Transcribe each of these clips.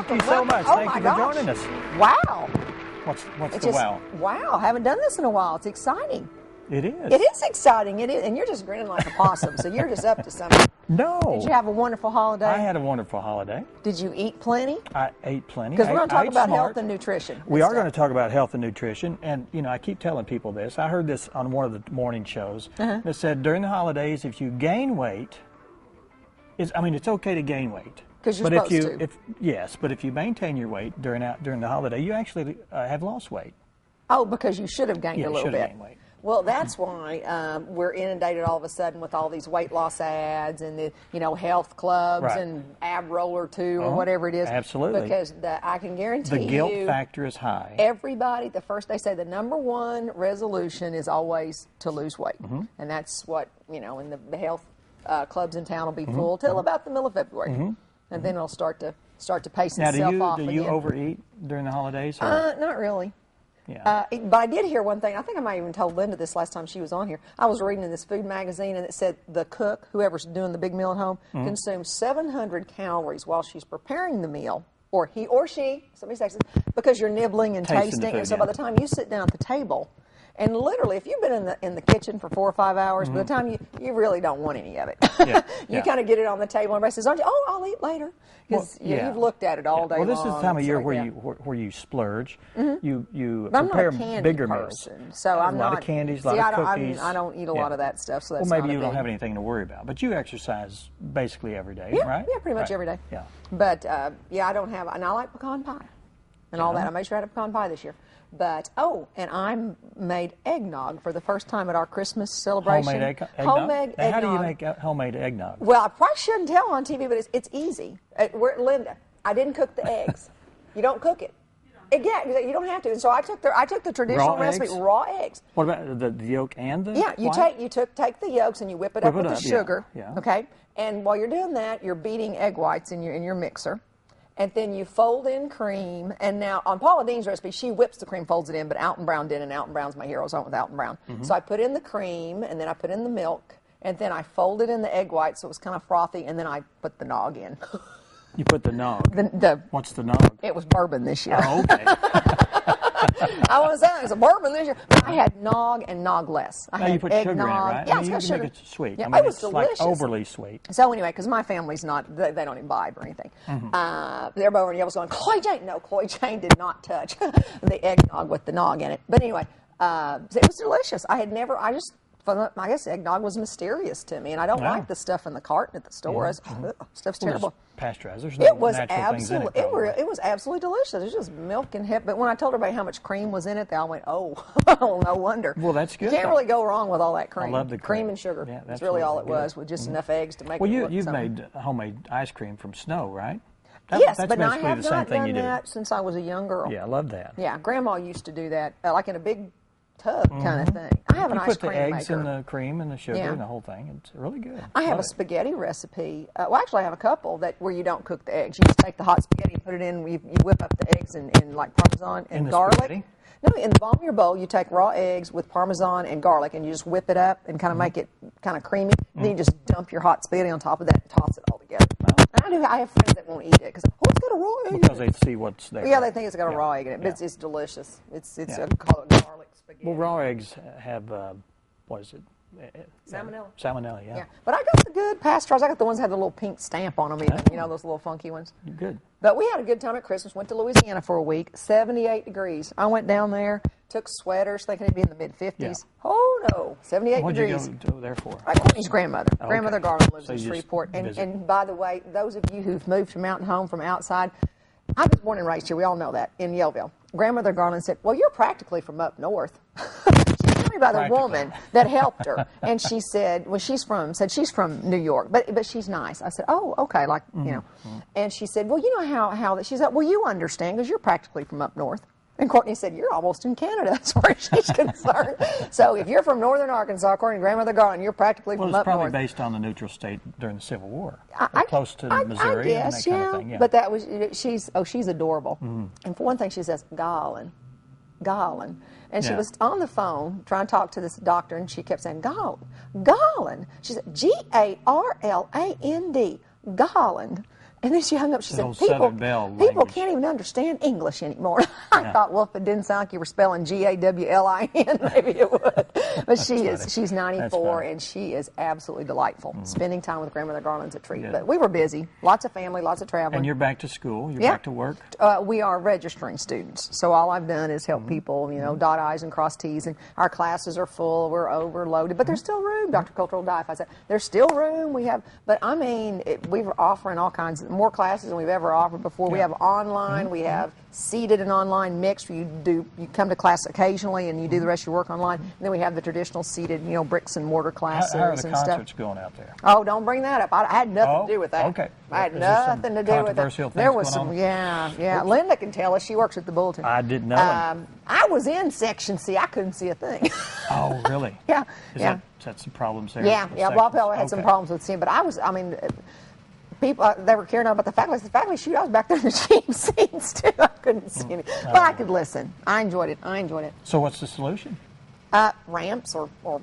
Thank you so much. Thank you for joining us. Wow. What's the wow? Wow, haven't done this in a while. It's exciting. It is. It is exciting. It is, and you're just grinning like a possum, so you're just up to something. No. Did you have a wonderful holiday? I had a wonderful holiday. Did you eat plenty? I ate plenty. Because we're going to talk about smart. health and nutrition. We are going to talk about health and nutrition, and I keep telling people this. I heard this on one of the morning shows. It said during the holidays, if you gain weight, it's okay to gain weight. Because you're supposed to. Yes, but if you maintain your weight during the holiday, you actually have lost weight. Oh, because you should have gained a little bit. Gained weight. Well, that's why we're inundated all of a sudden with all these weight loss ads and the health clubs and ab roller 2 or whatever it is. Absolutely. Because I can guarantee the guilt factor is high. Everybody, they say the number one resolution is always to lose weight, and that's what in the health clubs in town will be full till about the middle of February, and then it'll start to pace itself off again. Do you overeat during the holidays? Not really. Yeah. But I did hear one thing. I think I might have even told Linda this last time she was on here. I was reading in this food magazine, and it said the cook, whoever's doing the big meal at home, consumes 700 calories while she's preparing the meal, or he or she, somebody says, because you're nibbling and tasting, and so by the time you sit down at the table, and literally, if you've been in the kitchen for 4 or 5 hours, by the time you really don't want any of it. You kind of get it on the table, and everybody says, "Aren't you? Oh, I'll eat later," because you've looked at it all day long. Well, this is the time of year where you splurge. You but prepare I'm not a candy bigger person, meals. so I'm a lot of candies, a lot of cookies. I don't eat a lot of that stuff. So that's well, maybe you don't have anything to worry about, but you exercise basically every day, right? Yeah, pretty much every day. Yeah. But I don't have, and I like pecan pie and all that. I made sure I had a pecan pie this year. But, and I made eggnog for the first time at our Christmas celebration. Homemade eggnog? Homemade eggnog. How do you make homemade eggnog? Well, I probably shouldn't tell on TV, but it's easy. Linda, I didn't cook the eggs. You don't cook it. Yeah, you don't have to. And so I took the traditional recipe, raw eggs. What about the yolk and the white? You take the yolks and you whip it up with the sugar. Yeah. Okay? And while you're doing that, you're beating egg whites in your mixer. And then you fold in cream. And now, on Paula Dean's recipe, she whips the cream, folds it in, but Alton Brown didn't, and Alton Brown's my hero, so I went with Alton Brown. So I put in the cream, and then I put in the milk, and then I folded in the egg whites, so it was kind of frothy, and then I put the nog in. You put the nog? What's the nog? It was bourbon this year. Oh, okay. I was saying it's a bourbon this year. But I had nog and nog less. I had you put sugar in it, right? Yeah, you got can make it sweet. Yeah, it was it's delicious. Like overly sweet. So anyway, because my family's they don't imbibe or anything. Everybody over in Yale was going, Chloe Jane. No, Chloe Jane did not touch the eggnog with the nog in it. But anyway, it was delicious. I guess eggnog was mysterious to me, and I don't like the stuff in the carton at the store. Stuff's terrible. Pasteurized. There's It was natural things in it. It was absolutely delicious. It was just milk and But when I told everybody how much cream was in it, they all went, "Oh, no wonder." Well, that's good. You can't really go wrong with all that cream. I love the cream and sugar. Yeah, that's really all it was, with just enough eggs to make it look you've something. made homemade ice cream from snow, right? Yes, that's but I basically have the same not thing done you do. that since I was a young girl. Yeah, I love that. Yeah, Grandma used to do that, like in a big tub kind of thing. I have an ice cream maker. You put the eggs and the cream and the sugar and the whole thing. It's really good. I have a spaghetti recipe. Well, actually, I have a couple where you don't cook the eggs. You just take the hot spaghetti, put it in, you whip up the eggs in like Parmesan and garlic. Spaghetti? No, in the bottom of your bowl, you take raw eggs with Parmesan and garlic, and you just whip it up and kind of make it kind of creamy. And then you just dump your hot spaghetti on top of that and toss it all together. And I have friends that won't eat it because it's got a raw egg. Because they see what's there. Yeah, they think it's got a raw egg in it, but it's delicious. It's call it garlic spaghetti. Well, raw eggs have what is it? Salmonella. Salmonella, yeah. But I got the good pasteurized. I got the ones that have the little pink stamp on them, even. Those little funky ones. Good. But we had a good time at Christmas. Went to Louisiana for a week. 78 degrees. I went down there, took sweaters, thinking it'd be in the mid-50s. Yeah. Oh, no. 78 degrees. What'd you go there for? Courtney's grandmother. Okay. Grandmother Garland lives So in you Shreveport. visit. And by the way, those of you who've moved from Mountain Home from outside, I was born and raised here. We all know that, in Yellville. Grandmother Garland said, well, you're practically from up north. She told me about the woman that helped her. And she said, she's from New York, but she's nice. I said, oh, okay, And she said, well, you know how she said, well, you understand because you're practically from up north. And Courtney said, you're almost in Canada as far as she's concerned. So if you're from northern Arkansas, according to Grandmother Garland, you're practically from up north. Well, it's probably based on the neutral state during the Civil War. Close to Missouri I guess, and that kind of thing. Yeah. But that was, she's adorable. And for one thing, she says, Garland. And she was on the phone trying to talk to this doctor, and she kept saying, Garland. She said, Garland. Garland. And then she hung up. She said, old Southern Belle people language. can't even understand English anymore. I thought, well, if it didn't sound like you were spelling Gawlin, maybe it would. But she's 94, and she is absolutely delightful. Spending time with Grandmother Garland's a treat. But we were busy. Lots of family, lots of traveling. And you're back to school. You're back to work. We are registering students. So all I've done is help people, dot I's and cross T's. And our classes are full. We're overloaded. But there's still room, Dr. Cultural Dive. I said, there's still room. But I mean, we were offering all kinds of more classes than we've ever offered before. We have online, we have seated and online mixed, where you come to class occasionally and you do the rest of your work online. And then we have the traditional seated, bricks and mortar classes How are the and concerts stuff. going out there? Oh, don't bring that up. I had nothing to do with that. Okay. I had Is there some nothing to do with it. There was some, yeah. Linda can tell us. She works at the Bulletin. I didn't know. I was in Section C. I couldn't see a thing. Oh, really? Yeah. Is that some problems there? Yeah. Bob Heller had some problems with seeing, but people, they were caring about the faculty. Shoot, I was back there in the cheap seats, too. I couldn't see any. But I could listen. I enjoyed it. So what's the solution? Ramps or so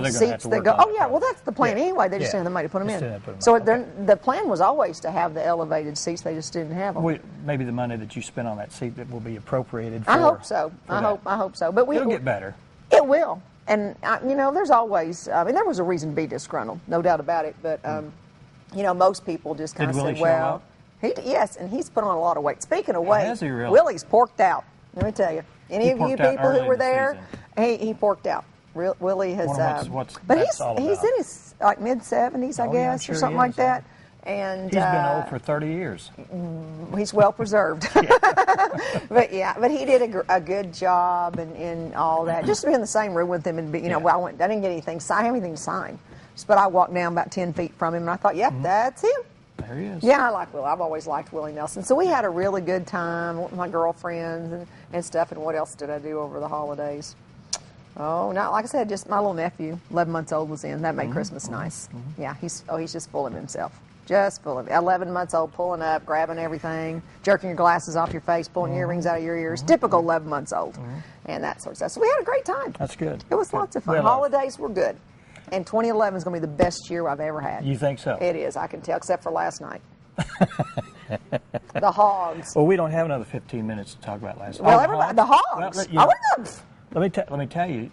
seats that go. Oh, yeah, well, that's the plan anyway. They just didn't have the money to put them in. So the plan was always to have the elevated seats. They just didn't have them. Well, maybe the money that you spent on that seat that will be appropriated for I hope so. I hope so. But it'll get better. It will. And, there's always, there was a reason to be disgruntled, no doubt about it. But, most people just kind of said, well, yes, and he's put on a lot of weight. Speaking of weight, has he really? Willie's porked out. Let me tell you. Any of you people who were there, he porked out. Willie has, but he's in his mid-70s, I guess, sure or something like that. And he's been old for 30 years. He's well preserved. but he did a good job and all that. Just to be in the same room with him and be, I didn't get anything to sign. But I walked down about 10 feet from him and I thought, that's him. There he is. Yeah, I like Will. I've always liked Willie Nelson. So we had a really good time with my girlfriends and stuff. And what else did I do over the holidays? Oh, no, like I said, just my little nephew, 11 months old, was in. That made Christmas nice. Yeah, he's just full of himself. Just full of it. 11 months old, pulling up, grabbing everything, jerking your glasses off your face, pulling your earrings out of your ears. Typical 11 months old. And that sort of stuff. So we had a great time. That's good. It was lots of fun. Holidays were good. And 2011 is going to be the best year I've ever had. You think so? It is. I can tell, except for last night. The hogs. Well, we don't have another 15 minutes to talk about last night. Well, everybody, the hogs. Let me tell you,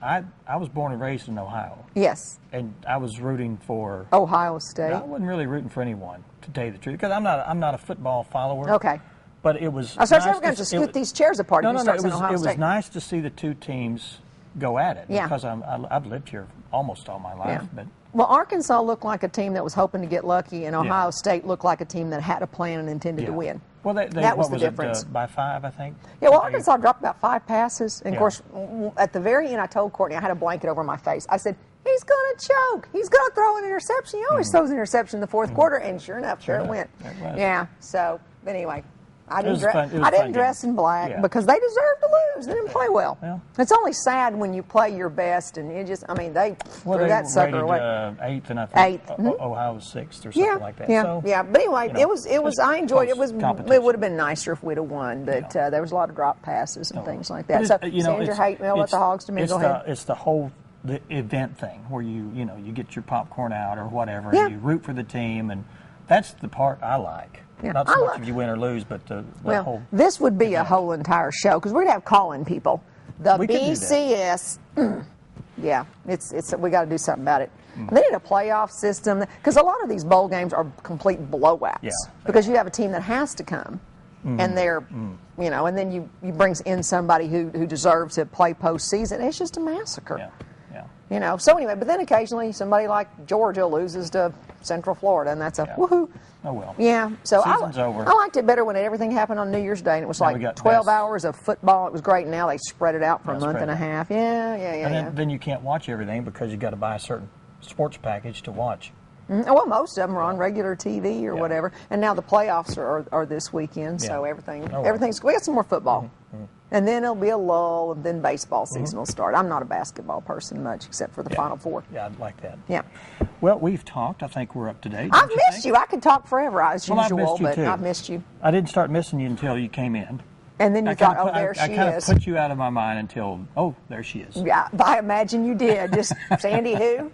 I was born and raised in Ohio. Yes. And I was rooting for Ohio State. I wasn't really rooting for anyone, to tell you the truth, because I'm not a football follower. Okay. But it was. I was going to scoot these chairs apart. No. It was nice to see the two teams go at it. Yeah. Because I've lived here almost all my life. Yeah. But well, Arkansas looked like a team that was hoping to get lucky, and Ohio State looked like a team that had a plan and intended to win. Well, that was the difference. By 5, I think. Yeah, well, Arkansas dropped about 5 passes. And, of course, at the very end, I told Courtney, I had a blanket over my face. I said, he's going to choke. He's going to throw an interception. He always throws an interception in the fourth quarter, and sure enough, there it went. Yeah, so, anyway. I didn't dress in black because they deserved to lose. They didn't play well. It's only sad when you play your best and you just, they threw that sucker away. 8th, and I think Ohio was 6th or something like that. But anyway, it was. I enjoyed it. It would have been nicer if we'd have won, but there was a lot of drop passes and things like that. So, Sandra Hate-Mail, let the hogs to me. Go ahead. It's the whole event thing where you get your popcorn out or whatever, and you root for the team, and that's the part I like. Not so much if you win or lose, but the whole. This would be a whole entire show because we're going to have call-in people. The BCS, we got to do something about it. They need a playoff system because a lot of these bowl games are complete blowouts because you have a team that has to come, and they're, and then you bring in somebody who deserves to play postseason. It's just a massacre. So anyway, but then occasionally somebody like Georgia loses to Central Florida, and that's a woohoo. Oh, well. Yeah, so Season's over. I liked it better when everything happened on New Year's Day, and it was like 12 hours of football. It was great. Now they spread it out for a month and a half. And then you can't watch everything because you got to buy a certain sports package to watch. Well, most of them are on regular TV or whatever, and now the playoffs are this weekend, so everything's. We got some more football, and then it'll be a lull, and then baseball season will start. I'm not a basketball person much, except for the Final Four. Yeah, I'd like that. Yeah. Well, we've talked. I think we're up to date. I've missed you. I could talk forever as usual, I've missed you but too. I've missed you. I didn't start missing you until you came in. And then you thought, oh, there I she kind of is. put you out of my mind until, oh, there she is. Yeah, I imagine you did. Just Sandy who?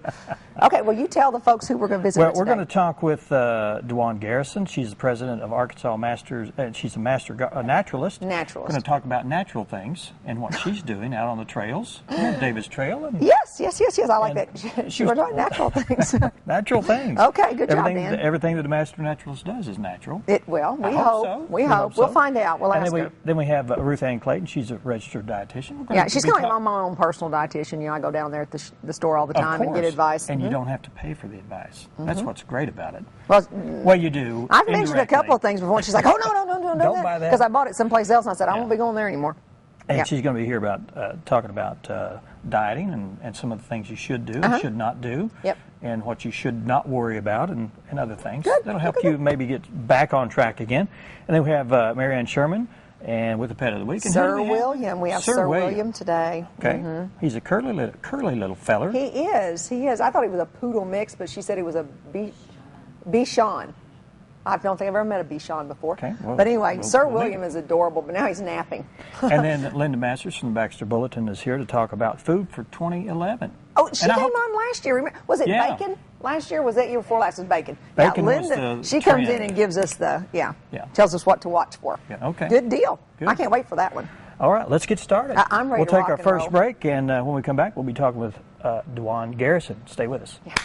Okay, well, you tell the folks who we're going to visit. Well, we're going to talk with Dwan Garrison. She's the president of Arkansas Masters, and she's a naturalist. Naturalist. We're going to talk about natural things and what she's doing out on the trails. Davis Trail. And Yes. I like that. She was doing natural things. natural things. Okay, good job, Dan. Everything that a master naturalist does is natural. We I hope. So. We hope. So. We'll find out. We'll and ask her. Then we have Ruth Clayton. She's a registered dietitian. Yeah, she's kind of like my own personal dietitian. You know, I go down there at the store all the time and get advice. And you don't have to pay for the advice. That's what's great about it. Well, you do. I've mentioned a couple of things before, and she's like, oh, no, don't buy that. Because I bought it someplace else, and I said, I won't be going there anymore. And she's going to be here about talking about dieting and some of the things you should do and should not do. Yep. And what you should not worry about and other things. Good. That'll help you maybe get back on track again. And then we have Marianne Sherman and with the pet of the week. And Sir William. We have Sir William today. Okay. He's a curly little feller. He is. I thought he was a poodle mix, but she said he was a Bichon. I don't think I've ever met a Bichon before. Okay, well, but anyway, Sir William is adorable, but now he's napping. And then Linda Masters from the Baxter Bulletin is here to talk about food for 2011. Oh, she came on last year. Remember, was it bacon? Last year? Was that year before last? It was bacon. Bacon Linda, was she comes in and gives us tells us what to watch for. Yeah, okay. Good deal. Good. I can't wait for that one. All right, let's get started. I'm ready We'll to take rock our and first roll. break, and when we come back, we'll be talking with Dwan Garrison. Stay with us. Yeah.